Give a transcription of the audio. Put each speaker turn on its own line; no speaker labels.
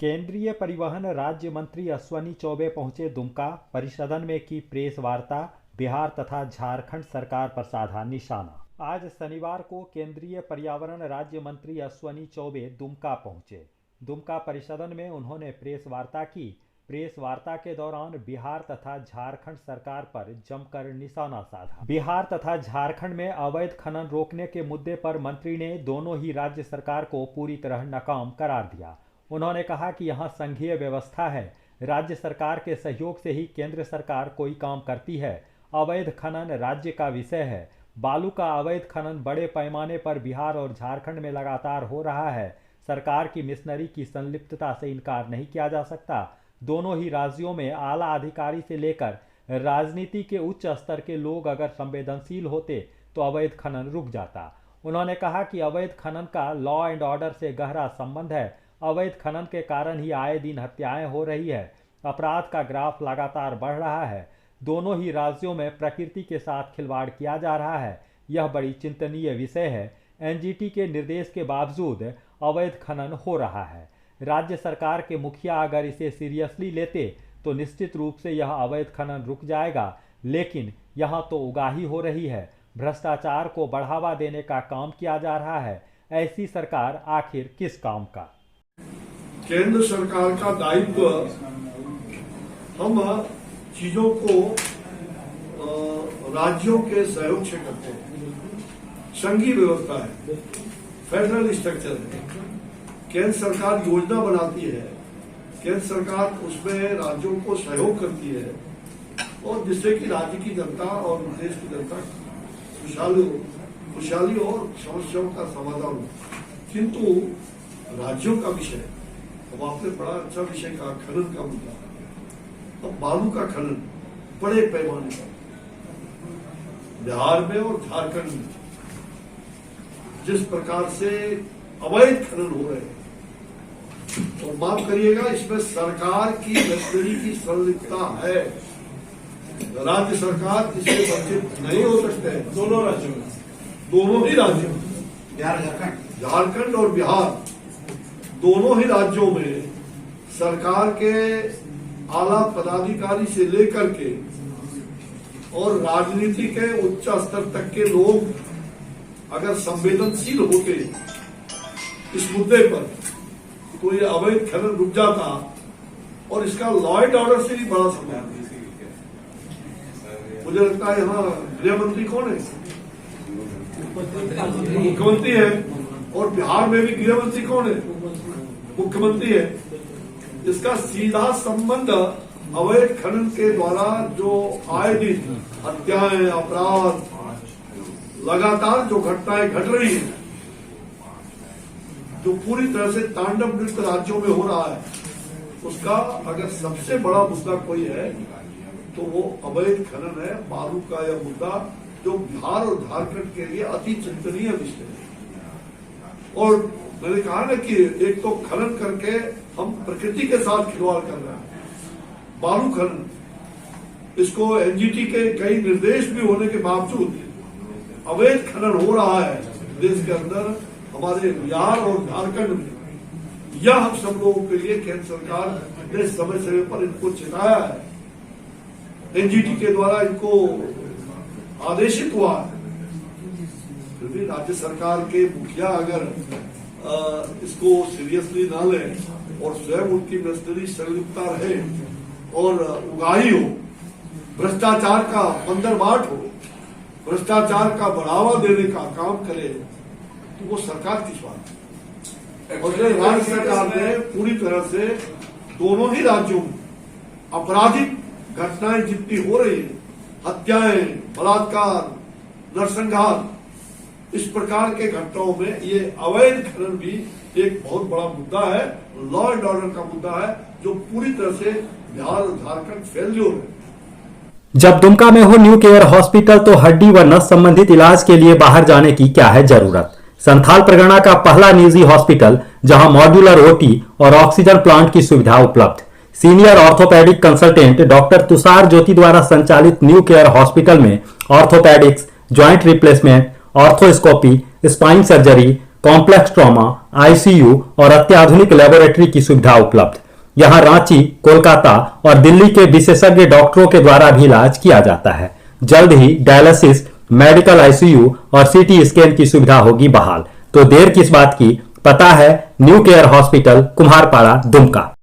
केंद्रीय परिवहन राज्य मंत्री अश्विनी चौबे पहुंचे दुमका। परिसदन में की प्रेस वार्ता। बिहार तथा झारखंड सरकार पर साधा निशाना। आज शनिवार को केंद्रीय पर्यावरण राज्य मंत्री अश्विनी चौबे दुमका पहुंचे। दुमका परिसदन में उन्होंने प्रेस वार्ता की। प्रेस वार्ता के दौरान बिहार तथा झारखंड सरकार पर जमकर निशाना साधा। बिहार तथा झारखंड में अवैध खनन रोकने के मुद्दे पर मंत्री ने दोनों ही राज्य सरकार को पूरी तरह नाकाम करार दिया। उन्होंने कहा कि यहां संघीय व्यवस्था है, राज्य सरकार के सहयोग से ही केंद्र सरकार कोई काम करती है। अवैध खनन राज्य का विषय है। बालू का अवैध खनन बड़े पैमाने पर बिहार और झारखंड में लगातार हो रहा है। सरकार की मिशनरी की संलिप्तता से इनकार नहीं किया जा सकता। दोनों ही राज्यों में आला अधिकारी से लेकर राजनीति के उच्च स्तर के लोग अगर संवेदनशील होते तो अवैध खनन रुक जाता। उन्होंने कहा कि अवैध खनन का लॉ एंड ऑर्डर से गहरा संबंध है। अवैध खनन के कारण ही आए दिन हत्याएं हो रही है। अपराध का ग्राफ लगातार बढ़ रहा है। दोनों ही राज्यों में प्रकृति के साथ खिलवाड़ किया जा रहा है। यह बड़ी चिंतनीय विषय है। एनजीटी के निर्देश के बावजूद अवैध खनन हो रहा है। राज्य सरकार के मुखिया अगर इसे सीरियसली लेते तो निश्चित रूप से यह अवैध खनन रुक जाएगा, लेकिन यहाँ तो उगाही हो रही है। भ्रष्टाचार को बढ़ावा देने का काम किया जा रहा है। ऐसी सरकार आखिर किस काम का?
केंद्र सरकार का दायित्व हम चीजों को राज्यों के सहयोग से करते हैं। संघीय व्यवस्था है, फेडरल स्ट्रक्चर है। केंद्र सरकार योजना बनाती है, केंद्र सरकार उसमें राज्यों को सहयोग करती है और जिससे कि राज्य की जनता और देश की जनता खुशहाली और समस्याओं का समाधान हो। किंतु राज्यों का विषय, अब आपने बड़ा अच्छा विषय कहा, खनन का मुद्दा। अब बालू का खनन बड़े पैमाने पर बिहार में और झारखंड में जिस प्रकार से अवैध खनन हो रहे हैं, और माफ करिएगा, इसमें सरकार की मिशनरी की संलिप्तता है। राज्य सरकार इससे वंचित नहीं हो सकते हैं। दोनों राज्यों में, दोनों ही राज्यों में, बिहार झारखंड और बिहार, दोनों ही राज्यों में सरकार के आला पदाधिकारी से लेकर के और राजनीति के उच्च स्तर तक के लोग अगर संवेदनशील होते इस मुद्दे पर तो ये अवैध खनन रुक जाता और इसका लॉ एंड ऑर्डर से भी बड़ा संबंध। मुझे लगता है यहाँ गृह मंत्री कौन है? मुख्यमंत्री है। और बिहार में भी गृह मंत्री कौन है? मुख्यमंत्री है। इसका सीधा संबंध अवैध खनन के द्वारा जो आए दिन हत्याएं, अपराध, लगातार जो घटनाएं घट रही हैं, जो पूरी तरह से तांडव नृत्य राज्यों में हो रहा है, उसका अगर सबसे बड़ा मुद्दा कोई है तो वो अवैध खनन है। बालू का यह मुद्दा जो बिहार और झारखंड के लिए अति चिंतनीय विषय है। और मैंने कहा ना कि एक तो खनन करके हम प्रकृति के साथ खिलवाड़ कर रहे हैं। बालू खनन, इसको एनजीटी के कई निर्देश भी होने के बावजूद अवैध खनन हो रहा है देश के अंदर, हमारे बिहार और झारखंड में। यह हम सब लोगों के लिए केंद्र सरकार ने समय समय पर इनको चेताया है। एनजीटी के द्वारा इनको आदेशित हुआ है। फिर भी राज्य सरकार के मुखिया अगर इसको सीरियसली ना लें और स्वयं उनकी मिशनरी संलिप्तता रहे और उगाही हो, भ्रष्टाचार का बंदरबाट हो, भ्रष्टाचार का बढ़ावा देने का काम करे, तो वो सरकार किस बात? और राज्य सरकार ने पूरी तरह से दोनों ही राज्यों में आपराधिक घटनाएं जितनी हो रही है, हत्याएं, बलात्कार, नरसंहार, इस प्रकार के घटनाओं में ये अवैध खनन भी एक बहुत बड़ा मुद्दा है। लॉ एंड ऑर्डर का मुद्दा है जो पूरी तरह से बिहार और झारखंड फेल्योर है।
जब दुमका में हो न्यू केयर हॉस्पिटल तो हड्डी व नस संबंधित इलाज के लिए बाहर जाने की क्या है जरूरत? संथाल परगना का पहला निजी हॉस्पिटल जहां मॉड्यूलर ओटी और ऑक्सीजन प्लांट की सुविधा उपलब्ध। Senior orthopaedic consultant doctor Tushar Jyoti द्वारा संचालित न्यू केयर हॉस्पिटल में orthopaedics, joint replacement, arthroscopy, spine surgery, complex trauma, ICU और अत्याधुनिक लेबोरेटरी की सुविधा उपलब्ध। यहां रांची, कोलकाता और दिल्ली के विशेषज्ञ डॉक्टरों के द्वारा भी इलाज किया जाता है। जल्द ही डायलिसिस, मेडिकल आईसीयू और सीटी स्कैन की सुविधा होगी बहाल। तो देर किस बात की, पता है new Care hospital, Kumharpara, Dumka.